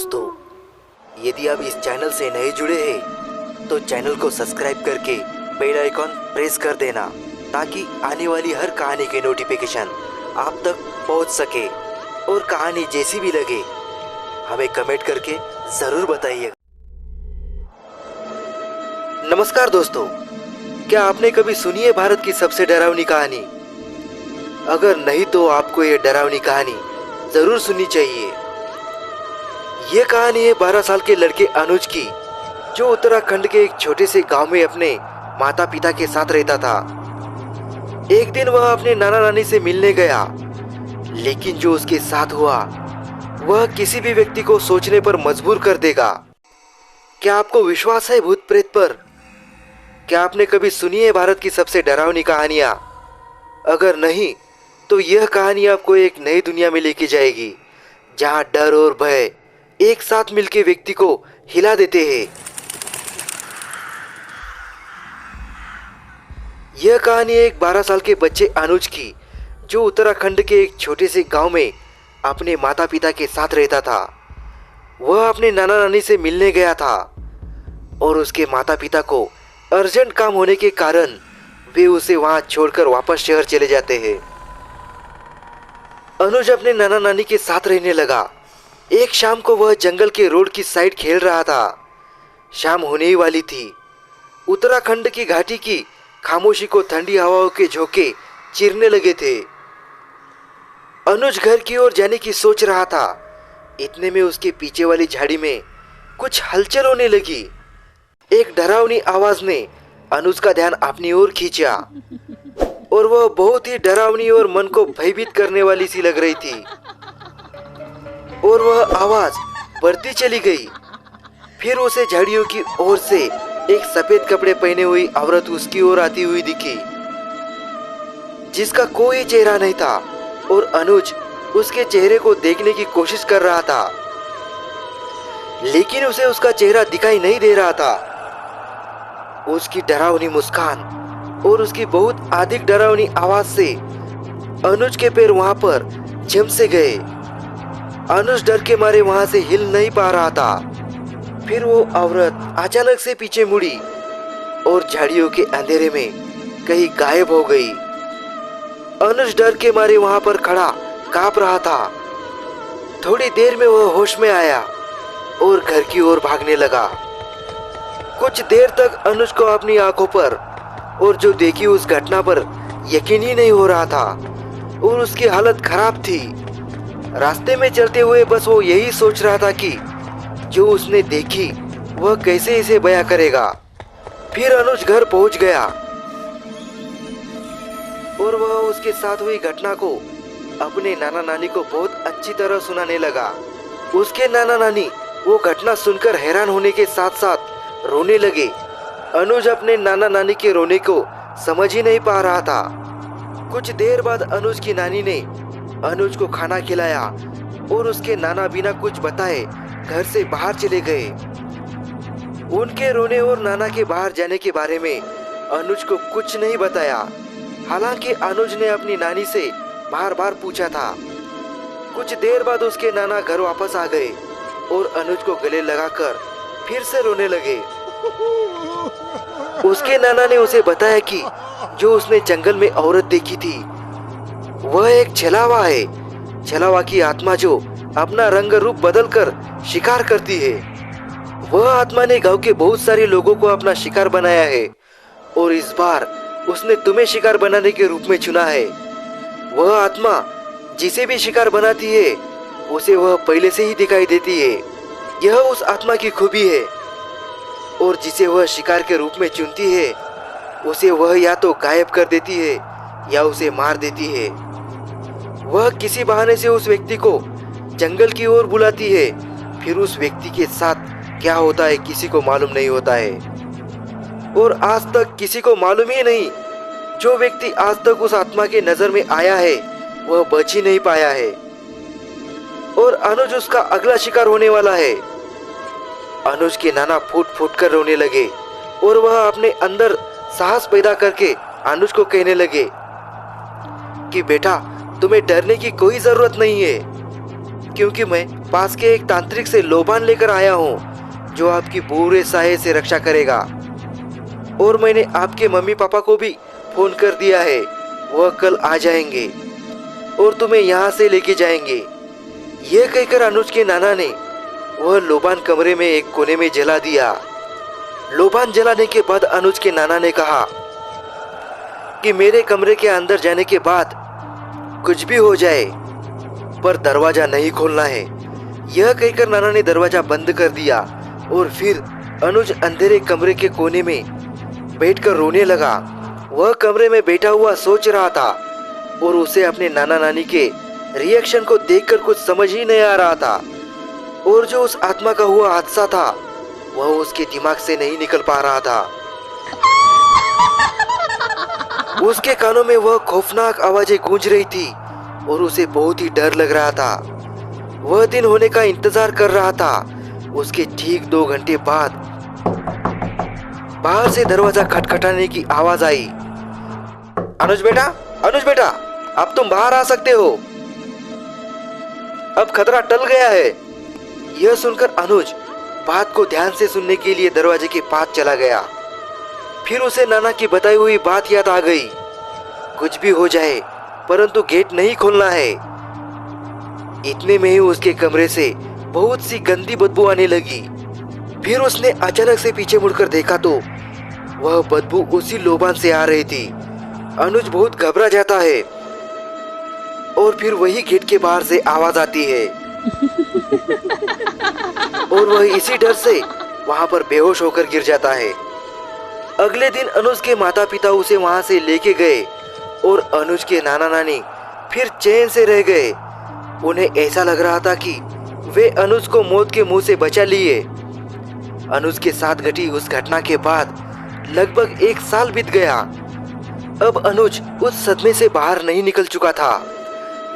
दोस्तों, यदि आप इस चैनल से नए जुड़े हैं तो चैनल को सब्सक्राइब करके बेल आइकॉन प्रेस कर देना ताकि आने वाली हर कहानी की नोटिफिकेशन आप तक पहुंच सके। और कहानी जैसी भी लगे हमें कमेंट करके ज़रूर बताइए। नमस्कार दोस्तों, क्या आपने कभी सुनी है भारत की सबसे डरावनी कहानी? अगर नहीं तो आपको ये डरावनी कहानी ज़रूर सुननी चाहिए। ये कहानी है 12 साल के लड़के अनुज की, जो उत्तराखंड के एक छोटे से गांव में अपने माता पिता के साथ रहता था। एक दिन वह अपने नाना नानी से मिलने गया, लेकिन जो उसके साथ हुआ वह किसी भी व्यक्ति को सोचने पर मजबूर कर देगा। क्या आपको विश्वास है भूत प्रेत पर? क्या आपने कभी सुनी है भारत की सबसे डरावनी कहानियां? अगर नहीं तो यह कहानी आपको एक नई दुनिया में लेके जाएगी, जहां डर और भय एक साथ मिलकर व्यक्ति को हिला देते हैं। यह कहानी एक 12 साल के बच्चे अनुज की, जो उत्तराखंड के एक छोटे से गांव में अपने माता पिता के साथ रहता था। वह अपने नाना नानी से मिलने गया था और उसके माता पिता को अर्जेंट काम होने के कारण वे उसे वहां छोड़कर वापस शहर चले जाते हैं। अनुज अपने नाना नानी के साथ रहने लगा। एक शाम को वह जंगल के रोड की साइड खेल रहा था। शाम होने ही वाली थी। उत्तराखंड की घाटी की खामोशी को ठंडी हवाओं के झोंके चीरने लगे थे। अनुज घर की ओर जाने की सोच रहा था। इतने में उसके पीछे वाली झाड़ी में कुछ हलचल होने लगी। एक डरावनी आवाज ने अनुज का ध्यान अपनी ओर खींचा और वह बहुत ही डरावनी और मन को भयभीत करने वाली सी लग रही थी। और वह आवाज बढ़ती चली गई। फिर उसे झाड़ियों की ओर से एक सफेद कपड़े पहने हुई औरत उसकी ओर आती हुई दिखी, जिसका कोई चेहरा नहीं था। और अनुज उसके चेहरे को देखने की कोशिश कर रहा था, लेकिन उसे उसका चेहरा दिखाई नहीं दे रहा था। उसकी डरावनी मुस्कान और उसकी बहुत अधिक डरावनी आवाज से अनुज के पैर वहां पर जम से गए। अनुज डर के मारे वहां से हिल नहीं पा रहा था। फिर वो औरत अचानक से पीछे मुड़ी और झाड़ियों के अंधेरे में कहीं गायब हो गई। अनुज डर के मारे वहां पर खड़ा कांप रहा था। थोड़ी देर में वह होश में आया और घर की ओर भागने लगा। कुछ देर तक अनुज को अपनी आंखों पर और जो देखी उस घटना पर यकीन ही नहीं हो रहा था और उसकी हालत खराब थी। रास्ते में चलते हुए बस वो यही सोच रहा था कि जो उसने देखी वह कैसे इसे बयां करेगा। फिर अनुज घर पहुंच गया और वह उसके साथ हुई घटना को अपने नाना नानी को बहुत अच्छी तरह सुनाने लगा। उसके नाना नानी वो घटना सुनकर हैरान होने के साथ साथ रोने लगे। अनुज अपने नाना नानी के रोने को समझ ही नहीं पा रहा था। कुछ देर बाद अनुज की नानी ने अनुज को खाना खिलाया और उसके नाना बिना कुछ बताए घर से बाहर चले गए। उनके रोने और नाना के बाहर जाने के बारे में अनुज को कुछ नहीं बताया। हालांकि अनुज ने अपनी नानी से बार बार पूछा था। कुछ देर बाद उसके नाना घर वापस आ गए और अनुज को गले लगाकर फिर से रोने लगे। उसके नाना ने उसे बताया कि जो उसने जंगल में औरत देखी थी वह एक छलावा है। छलावा की आत्मा जो अपना रंग रूप बदलकर शिकार करती है। वह आत्मा ने गांव के बहुत सारे लोगों को अपना शिकार बनाया है और इस बार उसने तुम्हें शिकार बनाने के रूप में चुना है। वह आत्मा जिसे भी शिकार बनाती है उसे वह पहले से ही दिखाई देती है। यह उस आत्मा की खूबी है। और जिसे वह शिकार के रूप में चुनती है उसे वह या तो गायब कर देती है या उसे मार देती है। वह किसी बहाने से उस व्यक्ति को जंगल की ओर बुलाती है। फिर उस व्यक्ति के साथ क्या होता है किसी को मालूम नहीं होता है और आज तक किसी को मालूम ही नहीं। जो व्यक्ति आज तक उस आत्मा के नजर में आया है वह बच ही नहीं पाया है और अनुज उसका अगला शिकार होने वाला है। अनुज के नाना फूट फूट कर रोने लगे और वह अपने अंदर साहस पैदा करके अनुज को कहने लगे कि बेटा, तुम्हें डरने की कोई जरूरत नहीं है। क्योंकि मैं पास के एक तांत्रिक से लोबान लेकर आया हूँ जो आपकी बुरे साये से रक्षा करेगा। और मैंने आपके मम्मी पापा को भी फोन कर दिया है, वह कल आ जाएंगे और तुम्हें यहाँ से लेके जाएंगे। यह कहकर अनुज के नाना ने वह लोबान कमरे में एक कोने में जला दिया। लोबान जलाने के बाद अनुज के नाना ने कहा कि मेरे कमरे के अंदर जाने के बाद कुछ भी हो जाए पर दरवाजा नहीं खोलना है। यह कहकर नाना ने दरवाजा बंद कर दिया और फिर अनुज अंधेरे कमरे के कोने में बैठकर रोने लगा। वह कमरे में बैठा हुआ सोच रहा था और उसे अपने नाना नानी के रिएक्शन को देखकर कुछ समझ ही नहीं आ रहा था। और जो उस आत्मा का हुआ हादसा था वह उसके दिमाग से नहीं निकल पा रहा था। उसके कानों में वह खौफनाक आवाजें गूंज रही थी और उसे बहुत ही डर लग रहा था। वह दिन होने का इंतजार कर रहा था। उसके ठीक 2 घंटे बाद बाहर से दरवाजा खटखटाने की आवाज आई। अनुज बेटा, अनुज बेटा, अब तुम बाहर आ सकते हो, अब खतरा टल गया है। यह सुनकर अनुज बात को ध्यान से सुनने के लिए दरवाजे के पास चला गया। फिर उसे नाना की बताई हुई बात याद आ गई। कुछ भी हो जाए परंतु गेट नहीं खोलना है। इतने में ही उसके कमरे से बहुत सी गंदी बदबू आने लगी। फिर उसने अचानक से पीछे मुड़कर देखा तो वह बदबू उसी लोबान से आ रही थी। अनुज बहुत घबरा जाता है और फिर वही गेट के बाहर से आवाज आती है और वह इसी डर से वहां पर बेहोश होकर गिर जाता है। अगले दिन अनुज के माता पिता उसे वहां से लेके गए और अनुज के नाना नानी फिर चैन से रह गए। उन्हें ऐसा लग रहा था कि वे अनुज को मौत के मुंह से बचा लिए। अनुज के साथ घटी उस घटना के बाद लगभग 1 साल बीत गया। अब अनुज उस सदमे से बाहर नहीं निकल चुका था,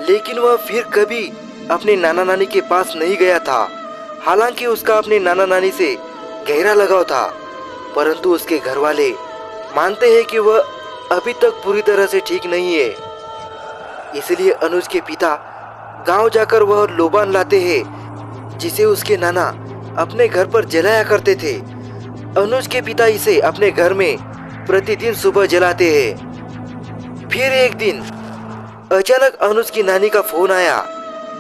लेकिन वह फिर कभी अपने नाना नानी के पास नहीं गया था। हालांकि उसका अपने नाना नानी से गहरा लगाव था, परंतु उसके घर वाले मानते हैं कि वह अभी तक पूरी तरह से ठीक नहीं है। इसलिए अनुज के पिता गांव जाकर वह लोबान लाते हैं जिसे उसके नाना अपने घर पर जलाया करते थे। अनुज के पिता इसे अपने घर में प्रतिदिन सुबह जलाते हैं। फिर एक दिन अचानक अनुज की नानी का फोन आया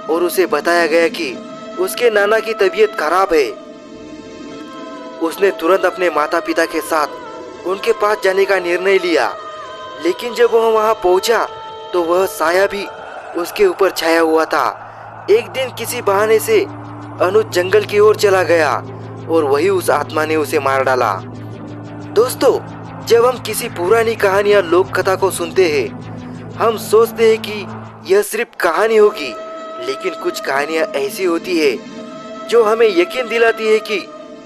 और उसे बताया गया कि उसके नाना की तबीयत खराब है। उसने तुरंत अपने माता पिता के साथ उनके पास जाने का निर्णय लिया, लेकिन जब वह वहां पहुंचा तो वह साया भी उसके ऊपर छाया हुआ था। एक दिन किसी बहाने से अनुज जंगल की ओर चला गया और वही उस आत्मा ने उसे मार डाला। दोस्तों, जब हम किसी पुरानी कहानी या लोक कथा को सुनते हैं, हम सोचते हैं कि यह सिर्फ कहानी होगी, लेकिन कुछ कहानियां ऐसी होती है जो हमें यकीन दिलाती है कि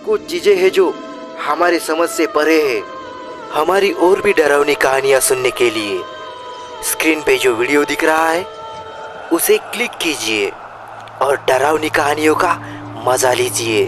कुछ चीजें हैं जो हमारी समझ से परे है। हमारी और भी डरावनी कहानियां सुनने के लिए स्क्रीन पे जो वीडियो दिख रहा है उसे क्लिक कीजिए और डरावनी कहानियों का मजा लीजिए।